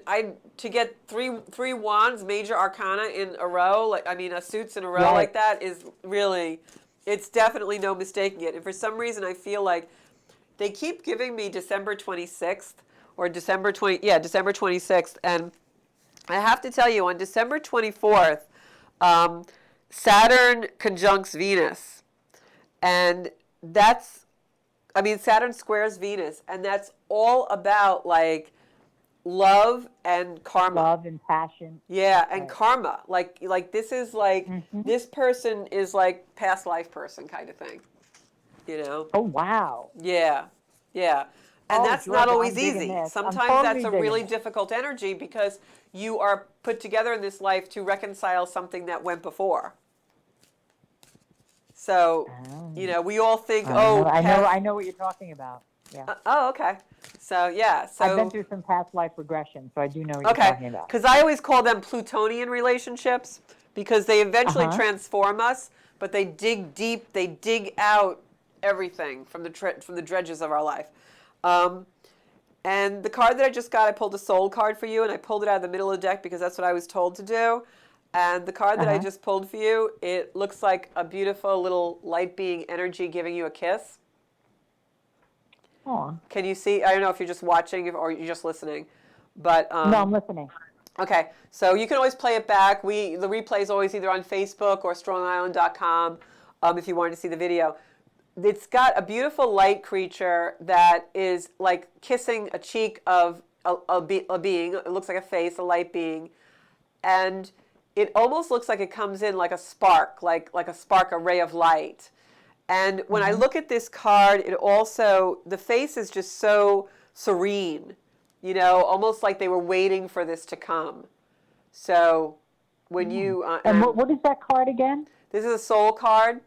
to get three wands, major arcana in a row, like I mean, suits in a row like that is really, it's definitely no mistaking it. And for some reason, I feel like they keep giving me December 26th or December 26th, and I have to tell you, on December 24th, Saturn conjuncts Venus. And that's, I mean, Saturn squares Venus. And that's all about like love and karma. Love and passion. Yeah, and karma. Like this is like, this person is like past life person kind of thing. You know? Oh, wow. Yeah, yeah. And that's Georgia, not always I'm digging easy. this. Sometimes totally that's a digging really this. difficult energy because you are put together in this life to reconcile something that went before. So, you know, we all think, I know what you're talking about. Yeah. Oh, okay. So, yeah. So I've been through some past life regression, so I do know what you're talking about. Because I always call them Plutonian relationships because they eventually transform us, but they dig deep, they dig out everything from the dredges of our life. And the card that I just got, I pulled a soul card for you, and I pulled it out of the middle of the deck because that's what I was told to do. And the card that I just pulled for you, it looks like a beautiful little light being energy giving you a kiss. Aw. Can you see? I don't know if you're just watching or you're just listening, but No, I'm listening. okay. So you can always play it back. The replay is always either on Facebook or StrongIsland.com if you wanted to see the video. It's got a beautiful light creature that is like kissing a cheek of a being. It looks like a face, a light being, and it almost looks like it comes in like a spark, like a spark, a ray of light. And when I look at this card, it also, the face is just so serene, you know, almost like they were waiting for this to come. So when you And what is that card again? this is a soul card.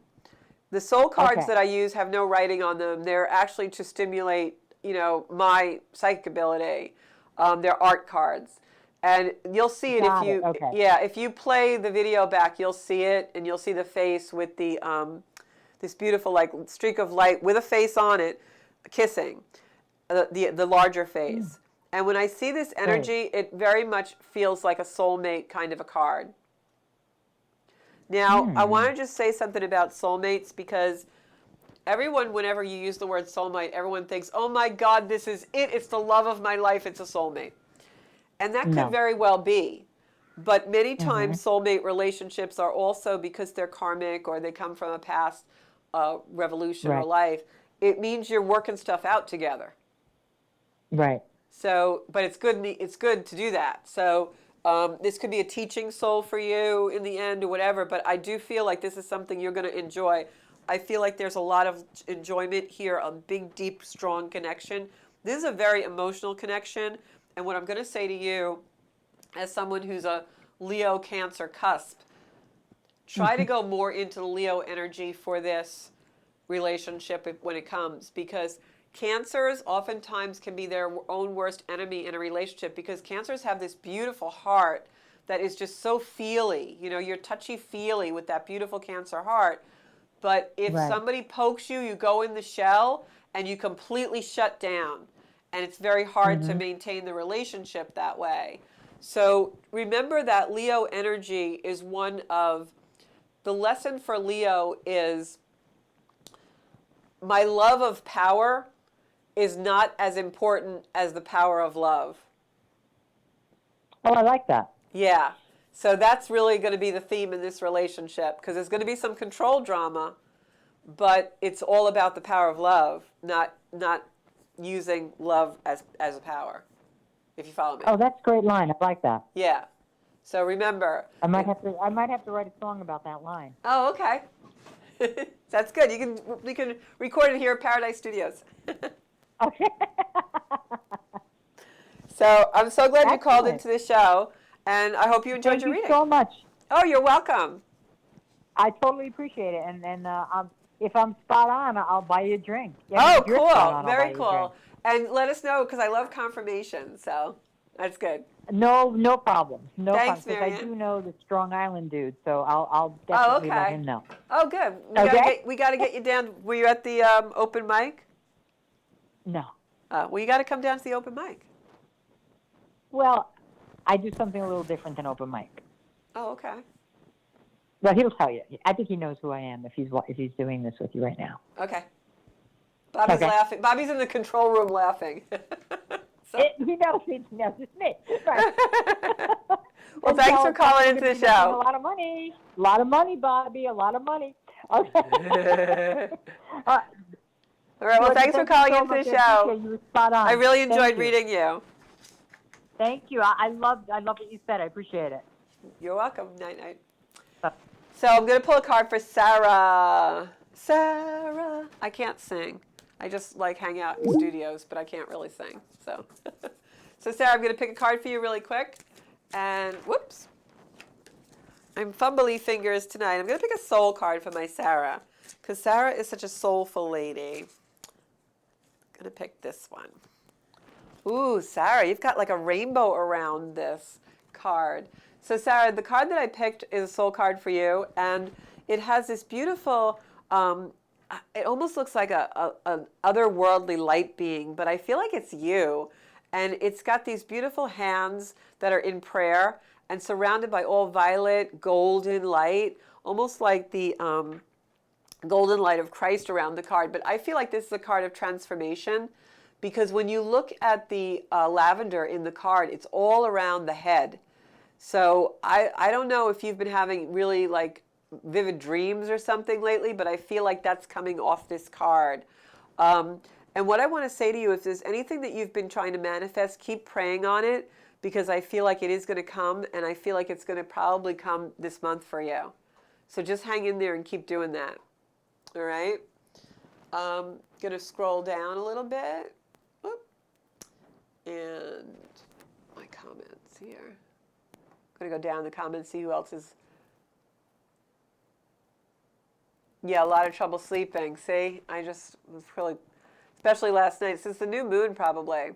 The soul cards that I use have no writing on them. They're actually to stimulate, you know, my psychic ability. They're art cards. And you'll see it if you play the video back, you'll see it, and you'll see the face with the this beautiful like streak of light with a face on it, kissing the larger face. And when I see this energy, it very much feels like a soulmate kind of a card. Now, I want to just say something about soulmates because everyone, whenever you use the word soulmate, everyone thinks, oh my God, this is it. It's the love of my life. It's a soulmate. And that could very well be. But many times soulmate relationships are also because they're karmic or they come from a past revolution or life. It means you're working stuff out together. Right. So, but it's good. It's good to do that. So, this could be a teaching soul for you in the end, or whatever. But I do feel like this is something you're going to enjoy. I feel like there's a lot of enjoyment here, a big, deep, strong connection. This is a very emotional connection. And what I'm going to say to you, as someone who's a Leo Cancer cusp, try to go more into the Leo energy for this relationship when it comes, because cancers oftentimes can be their own worst enemy in a relationship, because cancers have this beautiful heart that is just so feely. You know, you're touchy feely with that beautiful Cancer heart. But if Right. somebody pokes you, you go in the shell and you completely shut down. And it's very hard to maintain the relationship that way. So remember that Leo energy is one of the lesson for Leo is my love of power is not as important as the power of love. Oh, I like that. Yeah. So that's really going to be the theme in this relationship, because there's going to be some control drama, but it's all about the power of love, not using love as a power. If you follow me. Oh, that's a great line. I like that. Yeah. So remember. I might have to write a song about that line. Oh, okay. That's good. We can record it here at Paradise Studios. Okay. So I'm so glad you called Excellent. into the show, and I hope you enjoyed Thank your you reading. so much. Oh, you're welcome. I totally appreciate it. And if I'm spot on, I'll buy you a drink. Yeah, Oh, if you're spot cool. on, I'll buy Very you a cool. drink. And let us know, because I love confirmation. So that's good. No problem. No Thanks, problem. Because I Marianne. do know the Strong Island dude, so I'll definitely let okay. him know. Oh, good. Okay. We got to get you down. Were you at the open mic? No. Well, you got to come down to the open mic. Well, I do something a little different than open mic. Oh, okay. But he'll tell you. I think he knows who I am if he's doing this with you right now. Okay. Bobby's Okay. laughing. Bobby's in the control room laughing. So- He knows it's me. Right. Well, And thanks so for calling I'm into the gonna be making show. A lot of money, Bobby. A lot of money. Okay. All right. Well, Georgia, thanks for thank you calling so into the much. I show. appreciate you. You were spot on. I really Thank enjoyed you. reading you. Thank you. I love what you said. I appreciate it. You're welcome. Night, night. Bye. So I'm going to pull a card for Sarah. Sarah. I can't sing. I just like hang out in studios, but I can't really sing. So, so Sarah, I'm going to pick a card for you really quick. And whoops. I'm fumbly fingers tonight. I'm going to pick a soul card for my Sarah, because Sarah is such a soulful lady. I'm going to pick this one. Ooh, Sarah, you've got like a rainbow around this card. So Sarah, the card that I picked is a soul card for you, and it has this beautiful, it almost looks like an otherworldly light being, but I feel like it's you. And it's got these beautiful hands that are in prayer and surrounded by all violet, golden light, almost like the golden light of Christ around the card. But I feel like this is a card of transformation, because when you look at the lavender in the card, it's all around the head. So I don't know if you've been having really like vivid dreams or something lately, but I feel like that's coming off this card. And what I want to say to you, if there's anything that you've been trying to manifest, keep praying on it, because I feel like it is going to come, and I feel like it's going to probably come this month for you. So just hang in there and keep doing that. All right? Going to scroll down a little bit. Whoop. And my comments here. I'm going to go down the comments, see who else is. Yeah, a lot of trouble sleeping. See? I just was really, especially last night, since the new moon probably.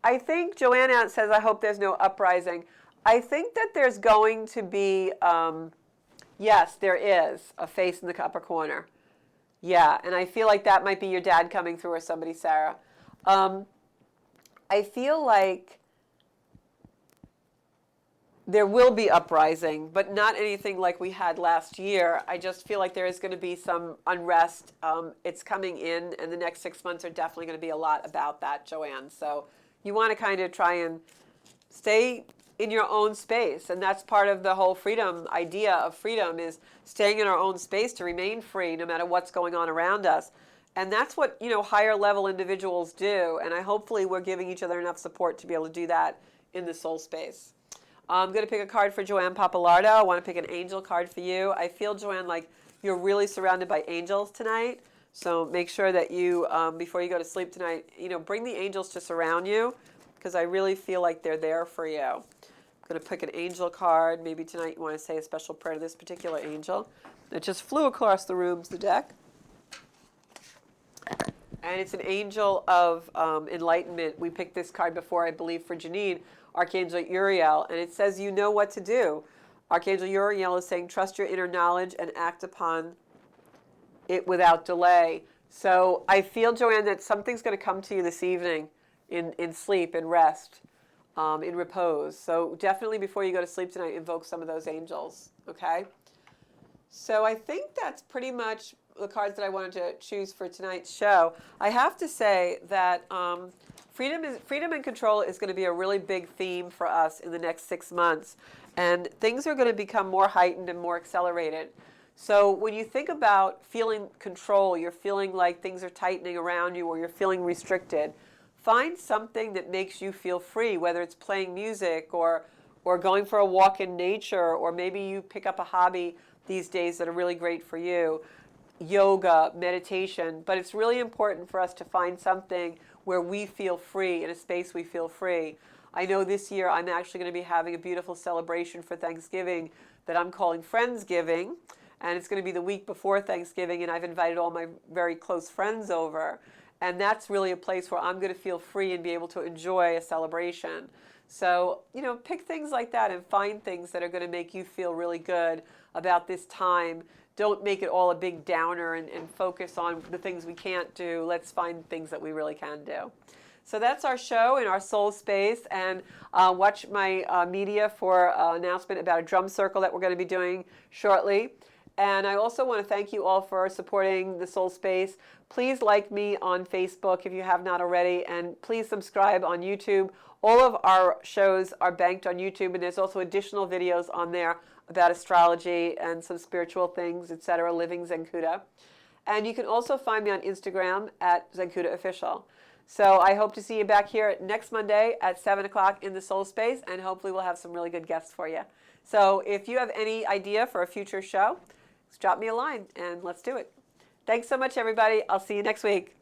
I think Joanna says, I hope there's no uprising. I think that there's going to be, yes, there is a face in the upper corner. Yeah, and I feel like that might be your dad coming through or somebody, Sarah. I feel like there will be uprising, but not anything like we had last year. I just feel like there is going to be some unrest. It's coming in, and the next 6 months are definitely going to be a lot about that, Joanne. So you want to kind of try and stay in your own space, and that's part of the whole freedom idea of freedom, is staying in our own space to remain free no matter what's going on around us. And that's what, higher level individuals do. And hopefully we're giving each other enough support to be able to do that in the soul space. I'm going to pick a card for Joanne Papalardo. I want to pick an angel card for you. I feel, Joanne, like you're really surrounded by angels tonight. So make sure that you, before you go to sleep tonight, bring the angels to surround you, because I really feel like they're there for you. I'm going to pick an angel card. Maybe tonight you want to say a special prayer to this particular angel. It just flew across the rooms, the deck. And it's an angel of enlightenment. We picked this card before, I believe, for Janine, Archangel Uriel. And it says, you know what to do. Archangel Uriel is saying, trust your inner knowledge and act upon it without delay. So I feel, Joanne, that something's going to come to you this evening in sleep, in rest, in repose. So definitely before you go to sleep tonight, invoke some of those angels, okay? So I think that's pretty much the cards that I wanted to choose for tonight's show. I have to say that freedom and control is going to be a really big theme for us in the next 6 months. And things are going to become more heightened and more accelerated. So when you think about feeling control, you're feeling like things are tightening around you or you're feeling restricted, find something that makes you feel free, whether it's playing music or going for a walk in nature, or maybe you pick up a hobby these days that are really great for you. Yoga, meditation, but it's really important for us to find something where we feel free, in a space we feel free. I know this year I'm actually going to be having a beautiful celebration for Thanksgiving that I'm calling Friendsgiving, and it's going to be the week before Thanksgiving, and I've invited all my very close friends over, and that's really a place where I'm going to feel free and be able to enjoy a celebration. So, pick things like that and find things that are going to make you feel really good about this time. Don't make it all a big downer and focus on the things we can't do. Let's find things that we really can do. So that's our show in our soul space. And watch my media for an announcement about a drum circle that we're going to be doing shortly. And I also want to thank you all for supporting the soul space. Please like me on Facebook if you have not already. And please subscribe on YouTube. All of our shows are banked on YouTube. And there's also additional videos on there about astrology and some spiritual things, etc., living Zenkuda. And you can also find me on Instagram at Zenkuda Official. So I hope to see you back here next Monday at 7 o'clock in the Soul Space, and hopefully we'll have some really good guests for you. So if you have any idea for a future show, just drop me a line and let's do it. Thanks so much, everybody. I'll see you next week.